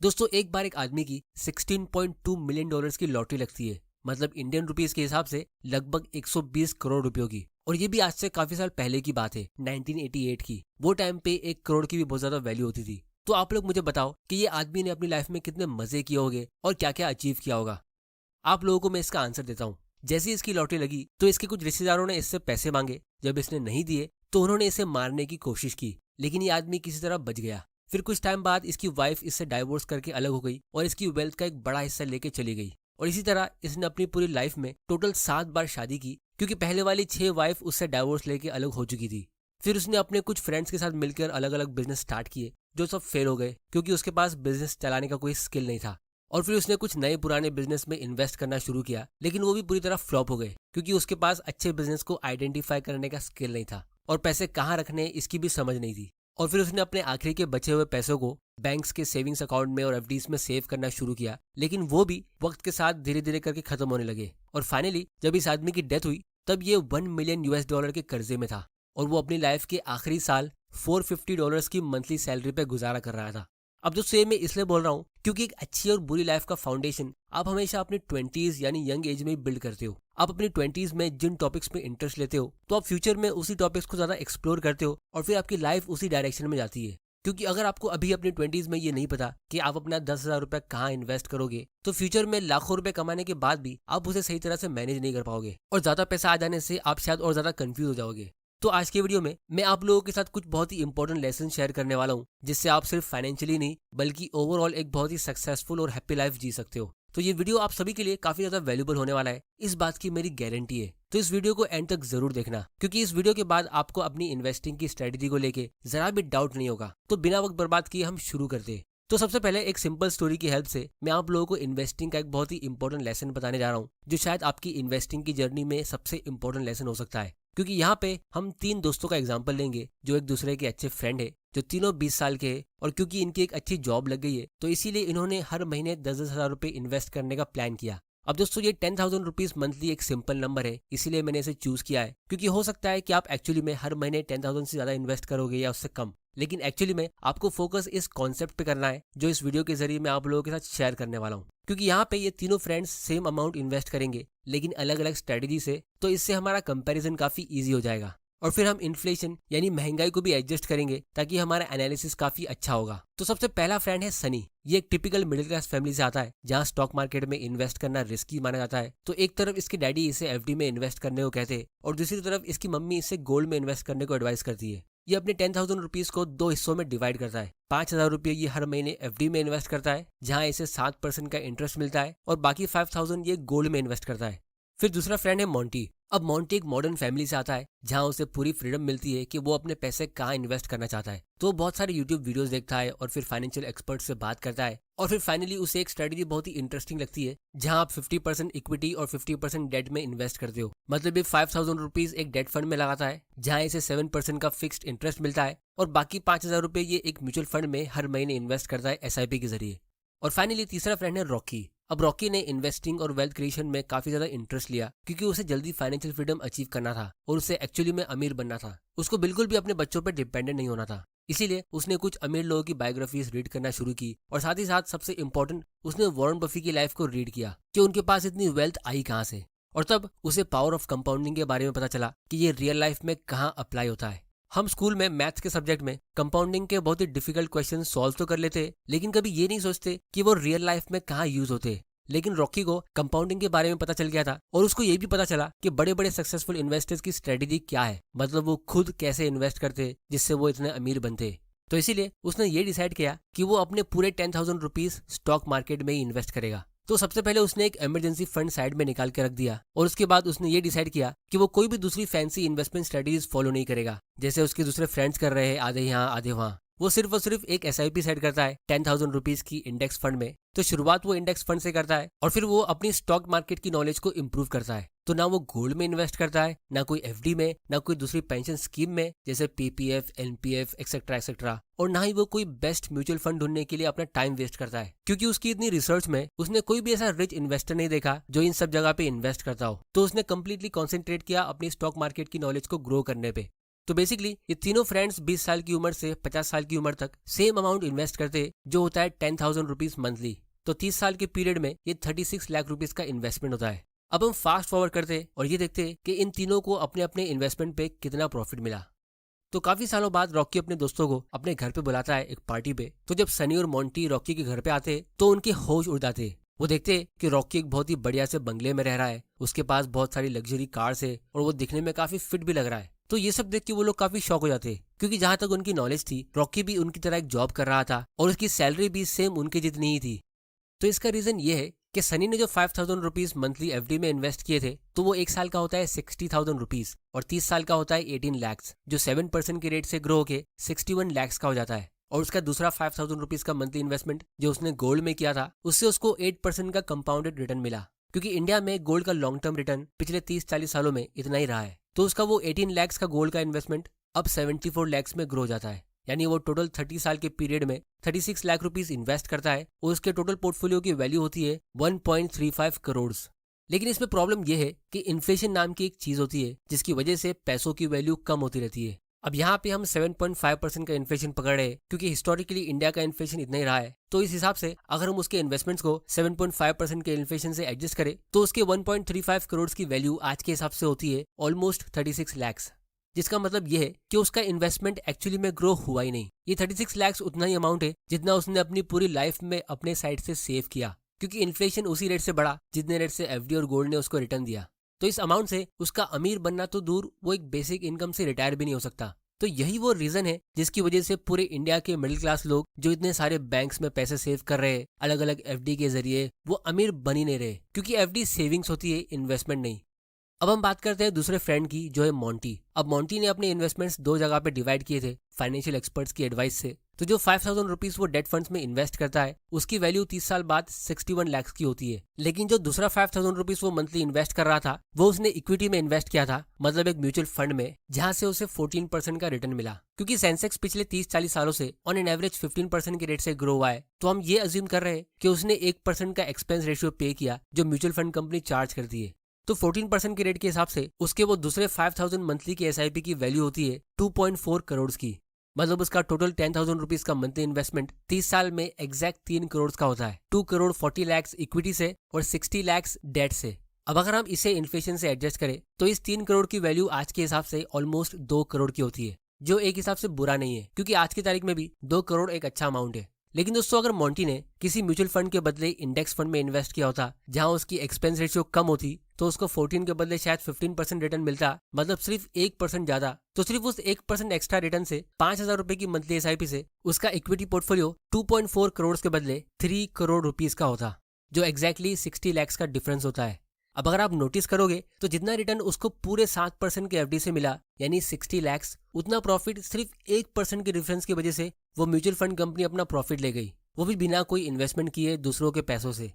दोस्तों एक बार एक आदमी की 16.2 मिलियन डॉलर्स की लॉटरी लगती है। मतलब इंडियन रुपीस के हिसाब से लगभग 120 करोड़ रुपयों की। और ये भी आज से काफी साल पहले की बात है, 1988 की। वो टाइम पे 1 करोड़ की भी बहुत ज्यादा वैल्यू होती थी। तो आप लोग मुझे बताओ कि ये आदमी ने अपनी लाइफ में कितने मजे किए होंगे और क्या क्या अचीव किया होगा। आप लोगों को मैं इसका आंसर देता हूँ। जैसे ही इसकी लॉटरी लगी तो इसके कुछ रिश्तेदारों ने इससे पैसे मांगे। जब इसने नहीं दिए तो उन्होंने इसे मारने की कोशिश की, लेकिन ये आदमी किसी तरह बच गया। फिर कुछ टाइम बाद इसकी वाइफ इससे डाइवोर्स करके अलग हो गई और इसकी वेल्थ का एक बड़ा हिस्सा लेके चली गई। और इसी तरह इसने अपनी पूरी लाइफ में टोटल 7 बार शादी की, क्योंकि पहले वाली 6 वाइफ उससे डाइवोर्स लेके अलग हो चुकी थी। फिर उसने अपने कुछ फ्रेंड्स के साथ मिलकर अलग अलग बिजनेस स्टार्ट किए, जो सब फेल हो गए क्योंकि उसके पास बिजनेस चलाने का कोई स्किल नहीं था। और फिर उसने कुछ नए पुराने बिजनेस में इन्वेस्ट करना शुरू किया, लेकिन वो भी पूरी तरह फ्लॉप हो गए क्योंकि उसके पास अच्छे बिजनेस को आइडेंटिफाई करने का स्किल नहीं था और पैसे कहाँ रखने इसकी भी समझ नहीं थी। और फिर उसने अपने आखिरी के बचे हुए पैसों को बैंक्स के सेविंग्स अकाउंट में और एफडीज में सेव करना शुरू किया, लेकिन वो भी वक्त के साथ धीरे धीरे करके खत्म होने लगे। और फाइनली जब इस आदमी की डेथ हुई तब ये 1 मिलियन यूएस डॉलर के कर्जे में था और वो अपनी लाइफ के आखिरी साल $450 की मंथली सैलरी पे गुजारा कर रहा था। अब जो सेम मैं इसलिए बोल रहा हूँ क्योंकि एक अच्छी और बुरी लाइफ का फाउंडेशन आप हमेशा अपनी 20s यानी यंग एज में ही बिल्ड करते हो। आप अपनी 20s में जिन टॉपिक्स में इंटरेस्ट लेते हो तो आप फ्यूचर में उसी टॉपिक्स को ज्यादा एक्सप्लोर करते हो और फिर आपकी लाइफ उसी डायरेक्शन में जाती है। क्योंकि अगर आपको अभी अपनी 20s में ये नहीं पता कि आप अपना 10,000 रुपये कहाँ इन्वेस्ट करोगे तो फ्यूचर में लाखों रुपए कमाने के बाद भी आप उसे सही तरह से मैनेज नहीं कर पाओगे और ज्यादा पैसा आ जाने से आप शायद और ज्यादा कंफ्यूज हो जाओगे। तो आज के वीडियो में मैं आप लोगों के साथ कुछ बहुत ही इंपॉर्टेंट लेसन शेयर करने वाला हूँ, जिससे आप सिर्फ फाइनेंशियली नहीं बल्कि ओवरऑल एक बहुत ही सक्सेसफुल और हैप्पी लाइफ जी सकते हो। तो ये वीडियो आप सभी के लिए काफी ज्यादा वैल्यूबल होने वाला है, इस बात की मेरी गारंटी है। तो इस वीडियो को एंड तक जरूर देखना, क्योंकि इस वीडियो के बाद आपको अपनी इन्वेस्टिंग की स्ट्रेटेजी को लेके जरा भी डाउट नहीं होगा। तो बिना वक्त बर्बाद किए हम शुरू करते हैं। तो सबसे पहले एक सिंपल स्टोरी की हेल्प से मैं आप लोगों को इन्वेस्टिंग का एक बहुत ही इंपॉर्टेंट लेसन बताने जा रहा हूँ, जो शायद आपकी इन्वेस्टिंग की जर्नी में सबसे इंपॉर्टेंट लेसन हो सकता है। क्योंकि यहाँ पे हम 3 दोस्तों का एग्जाम्पल लेंगे जो एक दूसरे के अच्छे फ्रेंड है, जो तीनों 20 साल के हैं। और क्योंकि इनकी एक अच्छी जॉब लग गई है तो इसीलिए इन्होंने हर महीने 10,000 रुपये इन्वेस्ट करने का प्लान किया। अब दोस्तों ये 10,000 रुपीज मंथली एक सिंपल नंबर है, इसीलिए मैंने इसे चूज किया है। क्योंकि हो सकता है कि आप एक्चुअली में हर महीने 10,000 से ज्यादा इन्वेस्ट करोगे या उससे कम, लेकिन एक्चुअली में आपको फोकस इस कॉन्सेप्ट पे करना है जो इस वीडियो के जरिए मैं आप लोगों के साथ शेयर करने वाला हूँ। क्योंकि यहाँ पे ये तीनों फ्रेंड्स सेम अमाउंट इन्वेस्ट करेंगे, लेकिन अलग अलग स्ट्रेटेजी से, तो इससे हमारा कंपैरिजन काफी इजी हो जाएगा। और फिर हम इन्फ्लेशन यानी महंगाई को भी एडजस्ट करेंगे ताकि हमारा एनालिसिस काफी अच्छा होगा। तो सबसे पहला फ्रेंड है सनी। ये एक टिपिकल मिडिल क्लास फैमिली से आता है, जहाँ स्टॉक मार्केट में इन्वेस्ट करना रिस्की माना जाता है। तो एक तरफ इसके डैडी इसे एफडी में इन्वेस्ट करने को कहते हैं और दूसरी तरफ इसकी मम्मी इसे गोल्ड में इन्वेस्ट करने को एडवाइस करती है। ये अपने 10,000 रुपीज को 2 हिस्सों में डिवाइड करता है। 5,000 रुपये ये हर महीने एफडी में इन्वेस्ट करता है, जहाँ इसे 7% का इंटरेस्ट मिलता है, और बाकी 5,000 ये गोल्ड में इन्वेस्ट करता है। फिर दूसरा फ्रेंड है मोंटी। अब मोंटी एक मॉडर्न फैमिली से आता है, जहां उसे पूरी फ्रीडम मिलती है कि वो अपने पैसे कहाँ इन्वेस्ट करना चाहता है। तो वो बहुत सारे यूट्यूब वीडियोस देखता है और फिर फाइनेंशियल एक्सपर्ट से बात करता है, और फिर फाइनली उसे एक स्ट्रेटजी बहुत ही इंटरेस्टिंग लगती है, जहां आप 50% इक्विटी और 50% डेट में इन्वेस्ट करते हो। मतलब ये 5,000 रुपीज एक डेट फंड में लगाता है, जहां इसे 7% का फिक्स्ड इंटरेस्ट मिलता है, और बाकी 5,000 रुपये ये एक म्यूचुअल फंड में हर महीने इन्वेस्ट करता है SIP के जरिए। और फाइनली तीसरा फ्रेंड है रॉकी। अब रॉकी ने इन्वेस्टिंग और वेल्थ क्रिएशन में काफी ज्यादा इंटरेस्ट लिया, क्योंकि उसे जल्दी फाइनेंशियल फ्रीडम अचीव करना था और उसे एक्चुअली में अमीर बनना था। उसको बिल्कुल भी अपने बच्चों पर डिपेंडेंट नहीं होना था। इसीलिए उसने कुछ अमीर लोगों की बायोग्राफीज रीड करना शुरू की, और साथ ही साथ सबसे इंपॉर्टेंट, उसने वॉरेन बफी की लाइफ को रीड किया कि उनके पास इतनी वेल्थ आई कहाँ से। और तब उसे पावर ऑफ कंपाउंडिंग के बारे में पता चला कि ये रियल लाइफ में कहाँ अप्लाई होता है। हम स्कूल में मैथ्स के सब्जेक्ट में कंपाउंडिंग के बहुत ही डिफिकल्ट क्वेश्चन सॉल्व तो कर लेते, लेकिन कभी ये नहीं सोचते कि वो रियल लाइफ में कहाँ यूज होते। लेकिन रॉकी को कंपाउंडिंग के बारे में पता चल गया था, और उसको ये भी पता चला कि बड़े बड़े सक्सेसफुल इन्वेस्टर्स की स्ट्रेटेजी क्या है, मतलब वो खुद कैसे इन्वेस्ट करते जिससे वो इतने अमीर बनते। तो इसीलिए उसने ये डिसाइड किया कि वो अपने पूरे 10,000 रुपीज स्टॉक मार्केट में ही इन्वेस्ट करेगा। तो सबसे पहले उसने एक इमरजेंसी फंड साइड में निकाल के रख दिया, और उसके बाद उसने ये डिसाइड किया कि वो कोई भी दूसरी फैंसी इन्वेस्टमेंट स्ट्रेटेजीज फॉलो नहीं करेगा, जैसे उसके दूसरे फ्रेंड्स कर रहे हैं, आधे यहाँ आधे वहाँ। वो सिर्फ और सिर्फ एक SIP सेट करता है 10,000 रुपीज की इंडेक्स फंड में। तो शुरुआत वो इंडेक्स फंड से करता है, और फिर वो अपनी स्टॉक मार्केट की नॉलेज को इम्प्रूव करता है। तो ना वो गोल्ड में इन्वेस्ट करता है, ना कोई FD में, ना कोई दूसरी पेंशन स्कीम में जैसे PPF, NPF एक्सेट्रा एक्सेट्रा, और ना ही वो कोई बेस्ट म्यूचुअल फंड ढूंढने के लिए अपना टाइम वेस्ट करता है। क्योंकि उसकी इतनी रिसर्च में उसने कोई भी ऐसा रिच इन्वेस्टर नहीं देखा जो इन सब जगह पे इन्वेस्ट करता हो। तो उसने कम्प्लीटली कॉन्सेंट्रेट किया अपनी स्टॉक मार्केट की नॉलेज को ग्रो करने पे। तो बेसिकली ये तीनों फ्रेंड्स 20 साल की उम्र से 50 साल की उम्र तक सेम अमाउंट इन्वेस्ट करते, जो होता है 10,000 रुपीज मंथली। तो 30 साल के पीरियड में ये 36 लाख रुपीज का इन्वेस्टमेंट होता है। अब हम फास्ट फॉरवर्ड करते और ये देखते कि इन तीनों को अपने अपने इन्वेस्टमेंट पे कितना प्रॉफिट मिला। तो काफी सालों बाद रॉकी अपने दोस्तों को अपने घर पे बुलाता है एक पार्टी पे। तो जब सनी और मोंटी रॉकी के घर पे आते तो उनके होश उड़ जाते। वो देखते कि रॉकी एक बहुत ही बढ़िया से बंगले में रह रहा है, उसके पास बहुत सारी लग्जरी कार्स है और वो दिखने में काफी फिट भी लग रहा है। तो ये सब देख के वो लोग काफी शॉक हो जाते, क्योंकि जहां तक उनकी नॉलेज थी रॉकी भी उनकी तरह एक जॉब कर रहा था और उसकी सैलरी भी सेम उनके जितनी ही थी। तो इसका रीजन ये है कि सनी ने जो 5,000 रुपीज मंथली एफडी में इन्वेस्ट किए थे, तो वो एक साल का होता है 60,000 रुपीज और 30 साल का होता है 18 लाख, जो 7% के रेट से ग्रो होके 61 लाख का हो जाता है। और उसका दूसरा 5,000 रुपीज का मंथली इन्वेस्टमेंट जो उसने गोल्ड में किया था, उससे उसको 8% का कंपाउंडेड रिटर्न मिला, क्योंकि इंडिया में गोल्ड का लॉन्ग टर्म रिटर्न पिछले 30-40 सालों में इतना ही रहा है। तो उसका वो 18 लाख का गोल्ड का इन्वेस्टमेंट अब 74 लाख में ग्रो हो जाता है। यानी वो टोटल 30 साल के पीरियड में 36 लाख रुपीस इन्वेस्ट करता है और उसके टोटल पोर्टफोलियो की वैल्यू होती है 1.35 करोड़। लेकिन इसमें प्रॉब्लम यह है कि इन्फ्लेशन नाम की एक चीज होती है जिसकी वजह से पैसों की वैल्यू कम होती रहती है। अब यहाँ पे हम 7.5% का इन्फ्लेशन पकड़ रहे हैं, क्योंकि हिस्टोरिकली इंडिया का इन्फ्लेशन इतना ही रहा है। तो इस हिसाब से अगर हम उसके इन्वेस्टमेंट्स को 7.5% के इन्फ्लेशन से एडजस्ट करें तो उसके 1.35 करोड़ की वैल्यू आज के हिसाब से होती है ऑलमोस्ट 36 लाख, जिसका मतलब यह है कि उसका इन्वेस्टमेंट एक्चुअली में ग्रो हुआ ही नहीं। ये 36 लाख उतना ही अमाउंट है जितना उसने अपनी पूरी लाइफ में अपने साइड से सेव किया, क्योंकि इन्फ्लेशन उसी रेट से बढ़ा जितने रेट से एफडी और गोल्ड ने उसको रिटर्न दिया। तो इस अमाउंट से उसका अमीर बनना तो दूर, वो एक बेसिक इनकम से रिटायर भी नहीं हो सकता। तो यही वो रीजन है जिसकी वजह से पूरे इंडिया के मिडिल क्लास लोग जो इतने सारे बैंक्स में पैसे सेव कर रहे हैं अलग अलग एफडी के जरिए, वो अमीर बन ही नहीं रहे, क्योंकि एफडी सेविंग्स होती है, इन्वेस्टमेंट नहीं। अब हम बात करते हैं दूसरे फ्रेंड की, जो है मोंटी। अब मोंटी ने अपने इन्वेस्टमेंट्स दो जगह पे डिवाइड किए थे फाइनेंशियल एक्सपर्ट्स की एडवाइस से। तो जो 5,000 रुपीज वो डेट फंड्स में इन्वेस्ट करता है, उसकी वैल्यू 30 साल बाद 61 लाख की होती है। लेकिन जो दूसरा 5,000 रुपीज वो मंथली इन्वेस्ट कर रहा था, वो उसने इक्विटी में इन्वेस्ट किया था, मतलब एक म्यूचुअल फंड में, जहां से उसे 14% का रिटर्न मिला। क्योंकि सेंसेक्स पिछले 30-40 सालों से ऑन एन एवरेज 15% के रेट से ग्रो हुआ है, तो हम ये अज्यूम कर रहे हैं कि उसने 1% का एक्सपेंस रेशियो पे किया जो म्यूचुअल फंड कंपनी चार्ज करती है। तो 14% के रेट के हिसाब से उसके वो दूसरे 5,000 मंथली की एसआईपी की वैल्यू होती है 2.4 करोड़ की। मतलब उसका टोटल 10,000 रुपीज का मंथली इन्वेस्टमेंट 30 साल में एग्जैक्ट 3 करोड़ का होता है। 2 करोड़ 40 लाख इक्विटी से और 60 लाख डेट से। अब अगर हम इसे इन्फ्लेशन से एडजस्ट करें तो इस 3 करोड़ की वैल्यू आज के हिसाब से ऑलमोस्ट 2 करोड़ की होती है, जो एक हिसाब से बुरा नहीं है, क्योंकि आज की तारीख में भी 2 करोड़ एक अच्छा अमाउंट है। लेकिन दोस्तों, अगर मोंटी ने किसी म्यूचुअल फंड के बदले इंडेक्स फंड में इन्वेस्ट किया होता जहां उसकी एक्सपेंस रेशियो कम होती, तो उसको 14 के बदले शायद 15% रिटर्न मिलता, मतलब सिर्फ 1% ज्यादा। तो सिर्फ उस 1% एक्स्ट्रा रिटर्न से 5,000 रुपए की मंथली एसआईपी से उसका इक्विटी पोर्टफोलियो 2.4 करोड़ के बदले 3 करोड़ रुपीज का होता, जो एग्जैक्टली 60 लाख का डिफरेंस होता है। अब अगर आप नोटिस करोगे तो जितना रिटर्न उसको पूरे 7% के एफडी से मिला, यानी 60 लाख, उतना प्रॉफिट सिर्फ 1% के डिफरेंस की वजह से वो म्यूचुअल फंड कंपनी अपना प्रॉफिट ले गई, वो भी बिना कोई इन्वेस्टमेंट किए दूसरों के पैसों से।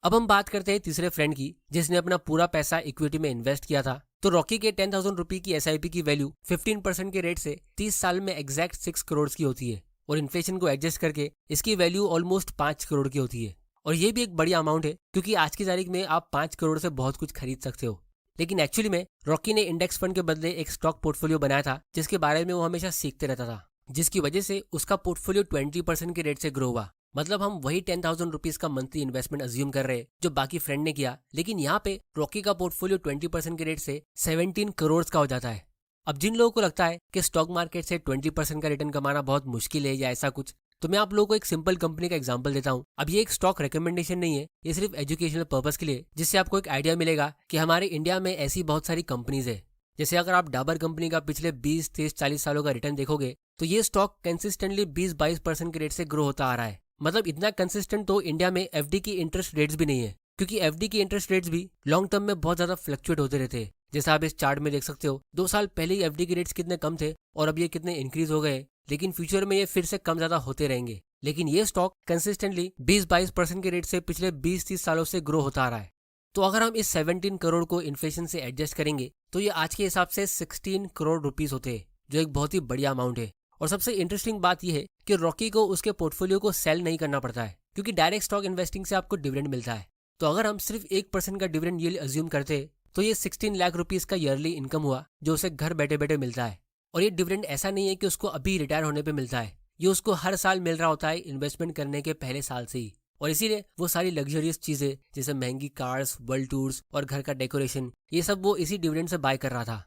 अब हम बात करते हैं तीसरे फ्रेंड की, जिसने अपना पूरा पैसा इक्विटी में इन्वेस्ट किया था। तो रॉकी के 10,000 रुपए की एसआईपी की वैल्यू 15% के रेट से 30 साल में एग्जैक्ट 6 करोड़ की होती है, और इन्फ्लेशन को एडजस्ट करके इसकी वैल्यू ऑलमोस्ट 5 करोड़ की होती है। और ये भी एक बढ़िया अमाउंट है, क्योंकि आज की तारीख में आप 5 करोड़ से बहुत कुछ खरीद सकते हो। लेकिन एक्चुअली में रॉकी ने इंडेक्स फंड के बदले एक स्टॉक पोर्टफोलियो बनाया था, जिसके बारे में वो हमेशा सीखते रहता था, जिसकी वजह से उसका पोर्टफोलियो 20% के रेट से ग्रो हुआ। मतलब हम वही 10,000 रुपीज का मंथली इन्वेस्टमेंट अज्यूम कर रहे हैं जो बाकी फ्रेंड ने किया, लेकिन यहाँ पे रॉकी का पोर्टफोलियो 20% के रेट से 17 करोड़ का हो जाता है। अब जिन लोगों को लगता है कि स्टॉक मार्केट से 20% का रिटर्न कमाना बहुत मुश्किल है या ऐसा कुछ, तो मैं आप लोगों को एक सिंपल कंपनी का एग्जांपल देता हूँ। अब ये एक स्टॉक रिकमेंडेशन नहीं है, ये सिर्फ एजुकेशनल पर्पस के लिए, जिससे आपको एक आइडिया मिलेगा कि हमारे इंडिया में ऐसी बहुत सारी कंपनीज है। जैसे अगर आप डाबर कंपनी का पिछले 20, 30, 40 सालों का रिटर्न देखोगे तो ये स्टॉक कंसिस्टेंटली 20-22% के रेट से ग्रो होता आ रहा है। मतलब इतना कंसिस्टेंट तो इंडिया में एफडी की इंटरेस्ट रेट्स भी नहीं है, क्योंकि एफडी की इंटरेस्ट रेट्स भी लॉन्ग टर्म में बहुत ज्यादा फ्लक्चुएट होते रहते हैं। जैसा आप इस चार्ट में देख सकते हो, 2 साल पहले ही एफडी के रेट्स कितने कम थे और अब ये कितने इंक्रीज हो गए, लेकिन फ्यूचर में ये फिर से कम ज्यादा होते रहेंगे। लेकिन ये स्टॉक कंसिस्टेंटली 20-22% के रेट से पिछले 20-30 सालों से ग्रो होता आ रहा है। तो अगर हम इस 17 करोड़ को इन्फ्लेशन से एडजस्ट करेंगे तो ये आज के हिसाब से 16 करोड़ रुपीस होते हैं, जो एक बहुत ही बढ़िया अमाउंट है। और सबसे इंटरेस्टिंग बात यह है कि रॉकी को उसके पोर्टफोलियो को सेल नहीं करना पड़ता है, क्योंकि डायरेक्ट स्टॉक इन्वेस्टिंग से आपको डिविडेंड मिलता है। तो अगर हम सिर्फ 1% का डिविडेंड यील्ड अज्यूम करते तो ये 16 लाख रुपीस का ईयरली इनकम हुआ, जो उसे घर बैठे बैठे मिलता है। और ये डिविडेंड ऐसा नहीं है कि उसको अभी रिटायर होने पे मिलता है, ये उसको हर साल मिल रहा होता है इन्वेस्टमेंट करने के पहले साल से ही। और इसीलिए वो सारी लग्जरियस चीजें जैसे महंगी कार्स, वर्ल्ड टूर्स और घर का डेकोरेशन, ये सब वो इसी डिविडेंड से बाय कर रहा था।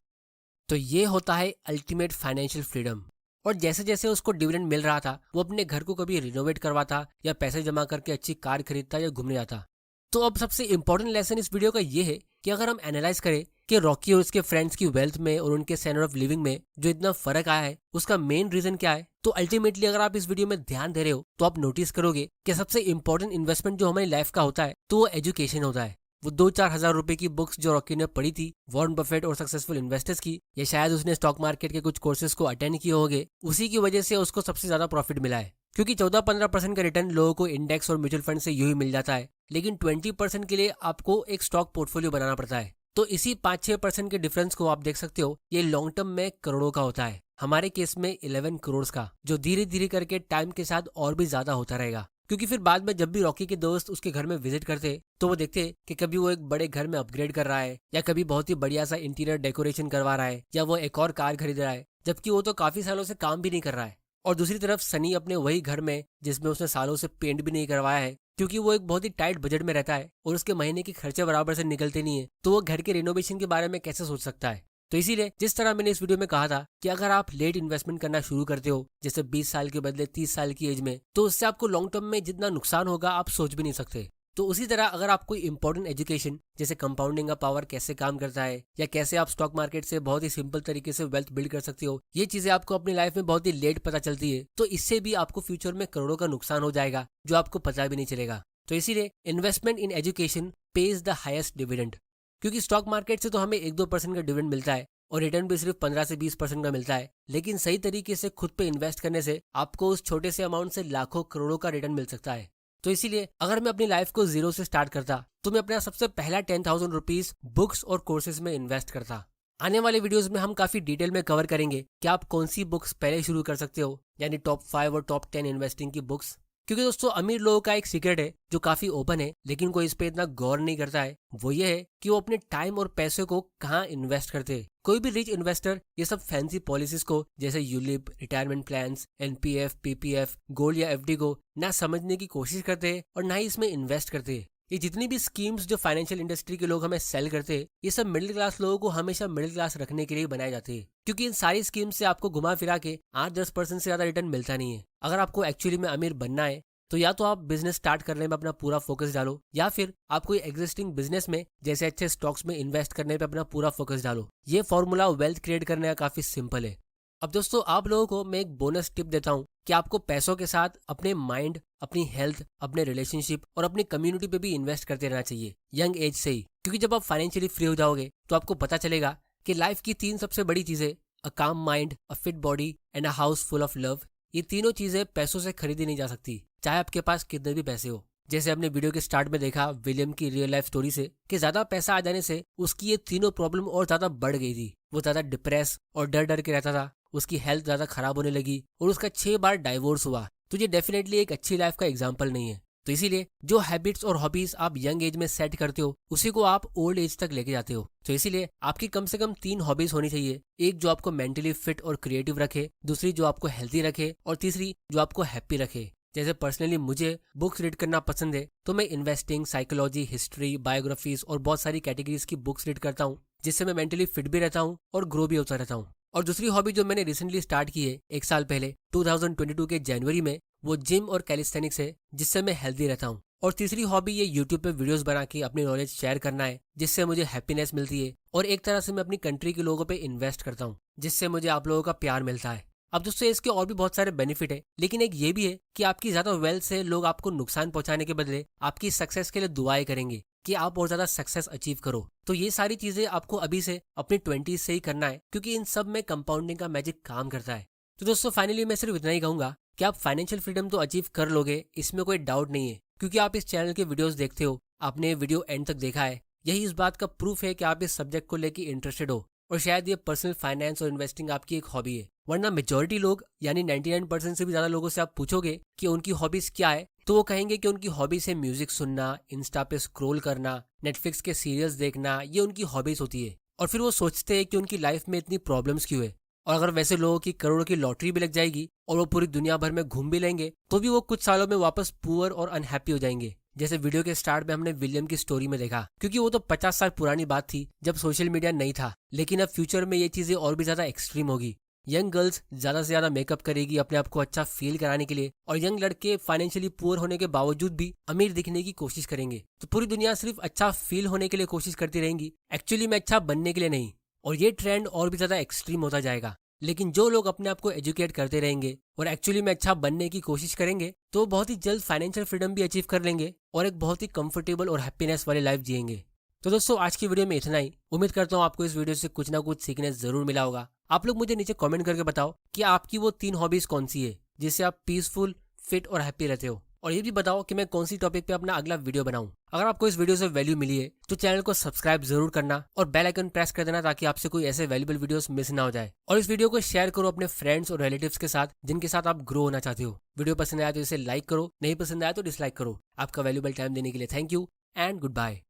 तो ये होता है अल्टीमेट फाइनेंशियल फ्रीडम। और जैसे जैसे उसको डिविडेंड मिल रहा था वो अपने घर को कभी रिनोवेट करवाता या पैसे जमा करके अच्छी कार खरीदता या घूमने जाता। तो अब सबसे इंपॉर्टेंट लेसन इस वीडियो का ये है कि अगर हम एनालाइज करें कि रॉकी और उसके फ्रेंड्स की वेल्थ में और उनके स्टैंडर्ड ऑफ लिविंग में जो इतना फर्क आया है उसका मेन रीजन क्या है, तो अल्टीमेटली अगर आप इस वीडियो में ध्यान दे रहे हो तो आप नोटिस करोगे कि सबसे इंपॉर्टेंट इन्वेस्टमेंट जो हमारी लाइफ का होता है तो वो एजुकेशन होता है। वो 2-4 हजार रुपए की बुक्स जो रॉकी ने पढ़ी थी वॉरेन बफेट और सक्सेसफुल इन्वेस्टर्स की, या शायद उसने स्टॉक मार्केट के कुछ कोर्सेज को अटेंड किए होंगे, उसी की वजह से उसको सबसे ज्यादा प्रॉफिट मिला है। क्योंकि 14-15% का रिटर्न लोगों को इंडेक्स और म्यूचुअल फंड से यूं ही मिल जाता है, लेकिन 20% के लिए आपको एक स्टॉक पोर्टफोलियो बनाना पड़ता है। तो इसी 5-6% के डिफरेंस को आप देख सकते हो, ये लॉन्ग टर्म में करोड़ों का होता है, हमारे केस में 11 करोड़ का, जो धीरे धीरे करके टाइम के साथ और भी ज्यादा होता रहेगा। क्योंकि फिर बाद में जब भी रॉकी के दोस्त उसके घर में विजिट करते तो वो देखते कि कभी वो एक बड़े घर में अपग्रेड कर रहा है, या कभी बहुत ही बढ़िया सा इंटीरियर डेकोरेशन करवा रहा है, या वो एक और कार खरीद रहा है, जबकि वो तो काफी सालों से काम भी नहीं कर रहा है। और दूसरी तरफ सनी अपने वही घर में, जिसमें उसने सालों से पेंट भी नहीं करवाया है, क्योंकि वो एक बहुत ही टाइट बजट में रहता है और उसके महीने के खर्चे बराबर से निकलते नहीं है, तो वो घर के रिनोवेशन के बारे में कैसे सोच सकता है। तो इसीलिए जिस तरह मैंने इस वीडियो में कहा था कि अगर आप लेट इन्वेस्टमेंट करना शुरू करते हो, जैसे 20 साल के बदले 30 साल की एज में, तो उससे आपको लॉन्ग टर्म में जितना नुकसान होगा आप सोच भी नहीं सकते। तो उसी तरह अगर आप कोई इंपॉर्टेंट एजुकेशन जैसे कंपाउंडिंग का पावर कैसे काम करता है, या कैसे आप स्टॉक मार्केट से बहुत ही सिंपल तरीके से वेल्थ बिल्ड कर सकते हो, ये चीजें आपको अपनी लाइफ में बहुत ही लेट पता चलती है, तो इससे भी आपको फ्यूचर में करोड़ों का नुकसान हो जाएगा जो आपको पता भी नहीं चलेगा। तो इसीलिए investment in education page the highest dividend. क्योंकि स्टॉक मार्केट से तो हमें 1-2% का डिविडेंड मिलता है और रिटर्न भी सिर्फ 15 से 20% का मिलता है, लेकिन सही तरीके से खुद पे इन्वेस्ट करने से आपको उस छोटे से अमाउंट से लाखों करोड़ों का रिटर्न मिल सकता है। तो इसीलिए अगर मैं अपनी लाइफ को जीरो से स्टार्ट करता तो मैं अपना सबसे पहला 10,000 रुपीज बुक्स और कोर्सेज में इन्वेस्ट करता। आने वाले वीडियोस में हम काफी डिटेल में कवर करेंगे कि आप कौन सी बुक्स पहले शुरू कर सकते हो, यानी टॉप 5 और टॉप 10 इन्वेस्टिंग की बुक्स। क्योंकि दोस्तों अमीर लोगों का एक सीक्रेट है जो काफी ओपन है, लेकिन कोई इस पे इतना गौर नहीं करता है, वो ये है कि वो अपने टाइम और पैसे को कहाँ इन्वेस्ट करते हैं। कोई भी रिच इन्वेस्टर ये सब फैंसी पॉलिसीज को जैसे ULIP, retirement plans, NPF, PPF, gold या एफडी को ना समझने की कोशिश करते हैं और ना ही इसमें इन्वेस्ट करते हैं। ये जितनी भी स्कीम्स जो फाइनेंशियल इंडस्ट्री के लोग हमें सेल करते हैं, ये सब मिडिल क्लास लोगों को हमेशा मिडिल क्लास रखने के लिए बनाए जाते हैं। क्योंकि इन सारी स्कीम्स से आपको घुमा फिरा के 8-10% से ज्यादा रिटर्न मिलता नहीं है। अगर आपको एक्चुअली में अमीर बनना है तो या तो आप बिजनेस स्टार्ट करने में अपना पूरा फोकस डालो, या फिर आप कोई एग्जिस्टिंग बिजनेस में जैसे अच्छे स्टॉक्स में इन्वेस्ट करने पे अपना पूरा फोकस डालो। ये फॉर्मूला वेल्थ क्रिएट करने का काफी सिंपल है। अब दोस्तों आप लोगों को मैं एक बोनस टिप देता हूँ कि आपको पैसों के साथ अपने माइंड, अपनी हेल्थ, अपने रिलेशनशिप और अपनी कम्युनिटी पे भी इन्वेस्ट करते रहना चाहिए यंग एज से ही। क्योंकि जब आप फाइनेंशियली फ्री हो जाओगे तो आपको पता चलेगा कि लाइफ की 3 सबसे बड़ी चीजें, a calm mind, a fit body and a house full of love, ये तीनों चीजें पैसों से खरीदी नहीं जा सकती, चाहे आपके पास कितने भी पैसे हो। जैसे हमने वीडियो के स्टार्ट में देखा विलियम की रियल लाइफ स्टोरी से कि ज्यादा पैसा आ जाने से उसकी ये तीनों प्रॉब्लम और ज्यादा बढ़ गई थी। वो ज्यादा डिप्रेस और डर डर के रहता था, उसकी हेल्थ ज्यादा खराब होने लगी और उसका 6 बार डाइवोर्स हुआ। तो ये डेफिनेटली एक अच्छी लाइफ का एग्जाम्पल नहीं है। तो इसीलिए जो हैबिट्स और हॉबीज आप यंग एज में सेट करते हो उसी को आप ओल्ड एज तक लेके जाते हो। तो इसीलिए आपकी कम से कम 3 हॉबीज होनी चाहिए। एक जो आपको मेंटली फिट और क्रिएटिव रखे, दूसरी जो आपको हेल्थी रखे, और तीसरी जो आपको हैप्पी रखे। जैसे पर्सनली मुझे बुक्स रीड करना पसंद है तो मैं इन्वेस्टिंग, साइकोलॉजी, हिस्ट्री, बायोग्राफीज और बहुत सारी कैटेगरीज की बुक्स रीड करता हूँ, जिससे मैं मेंटली फिट भी रहता हूँ और ग्रो भी होता रहता हूँ। और दूसरी हॉबी जो मैंने रिसेंटली स्टार्ट की है 1 साल पहले 2022 के जनवरी में, वो जिम और कैलिस्थेनिक्स है, जिससे मैं हेल्दी रहता हूँ। और तीसरी हॉबी ये यूट्यूब पे वीडियोस बना के अपनी नॉलेज शेयर करना है, जिससे मुझे हैप्पीनेस मिलती है। और एक तरह से मैं अपनी कंट्री के लोगों पे इन्वेस्ट करता हूँ, जिससे मुझे आप लोगों का प्यार मिलता है। अब दोस्तों इसके और भी बहुत सारे बेनिफिट है, लेकिन एक ये भी है कि आपकी ज्यादा वेल्थ से लोग आपको नुकसान पहुंचाने के बदले आपकी सक्सेस के लिए दुआएं करेंगे कि आप और ज्यादा सक्सेस अचीव करो। तो ये सारी चीजें आपको अभी से अपने 20s से ही करना है, क्योंकि इन सब में कंपाउंडिंग का मैजिक काम करता है। तो दोस्तों फाइनली मैं सिर्फ इतना ही कहूंगा कि आप फाइनेंशियल फ्रीडम तो अचीव कर लोगे, इसमें कोई डाउट नहीं है। क्योंकि आप इस चैनल के वीडियोस देखते हो, आपने वीडियो एंड तक देखा है, यही इस बात का प्रूफ है कि आप इस सब्जेक्ट को लेकर इंटरेस्टेड हो और शायद ये पर्सनल फाइनेंस और इन्वेस्टिंग आपकी एक हॉबी है। वरना मेजॉरिटी लोग यानी 99% से भी ज्यादा लोगों से आप पूछोगे कि उनकी हॉबीज क्या है, तो वो कहेंगे कि उनकी हॉबीज है म्यूजिक सुनना, इंस्टा पे स्क्रॉल करना, नेटफ्लिक्स के सीरियल्स देखना, ये उनकी हॉबीज होती है। और फिर वो सोचते हैं कि उनकी लाइफ में इतनी प्रॉब्लम्स क्यों है। और अगर वैसे लोगों की करोड़ों की लॉटरी भी लग जाएगी और वो पूरी दुनिया भर में घूम भी लेंगे तो भी वो कुछ सालों में वापस पुअर और अनहैप्पी हो जाएंगे। जैसे वीडियो के स्टार्ट में हमने विलियम की स्टोरी में देखा, क्योंकि वो तो 50 साल पुरानी बात थी जब सोशल मीडिया नहीं था, लेकिन अब फ्यूचर में ये चीजें और भी ज्यादा एक्सट्रीम होगी। यंग गर्ल्स ज्यादा से ज्यादा मेकअप करेगी अपने आप को अच्छा फील कराने के लिए, और यंग लड़के फाइनेंशियली पुअर होने के बावजूद भी अमीर दिखने की कोशिश करेंगे। तो पूरी दुनिया सिर्फ अच्छा फील होने के लिए कोशिश करती रहेंगी, एक्चुअली में अच्छा बनने के लिए नहीं। और ये ट्रेंड और भी ज्यादा एक्सट्रीम होता जाएगा। लेकिन जो लोग अपने आप को एजुकेट करते रहेंगे और एक्चुअली में अच्छा बनने की कोशिश करेंगे तो बहुत ही जल्द फाइनेंशियल फ्रीडम भी अचीव कर लेंगे और एक बहुत ही कंफर्टेबल और हैप्पीनेस वाली लाइफ जिएंगे। तो दोस्तों, आज की वीडियो में इतना ही। उम्मीद करता हूँ आपको इस वीडियो से कुछ ना कुछ सीखने जरूर मिला होगा। आप लोग मुझे नीचे कमेंट करके बताओ कि आपकी वो 3 हॉबीज कौन सी है जिससे आप पीसफुल, फिट और हैप्पी रहते हो। और ये भी बताओ कि मैं कौन सी टॉपिक पे अपना अगला वीडियो बनाऊं। अगर आपको इस वीडियो से वैल्यू मिली है तो चैनल को सब्सक्राइब जरूर करना और बेल आइकन प्रेस कर देना ताकि आपसे कोई ऐसे वैल्यूबल वीडियोस मिस ना हो जाए। और इस वीडियो को शेयर करो अपने फ्रेंड्स और रिलेटिव्स के साथ जिनके साथ आप ग्रो होना चाहते हो। वीडियो पसंद आया तो इसे लाइक करो, नहीं पसंद आया तो डिसलाइक करो। आपका वैल्यूबल टाइम देने के लिए thank you and good bye.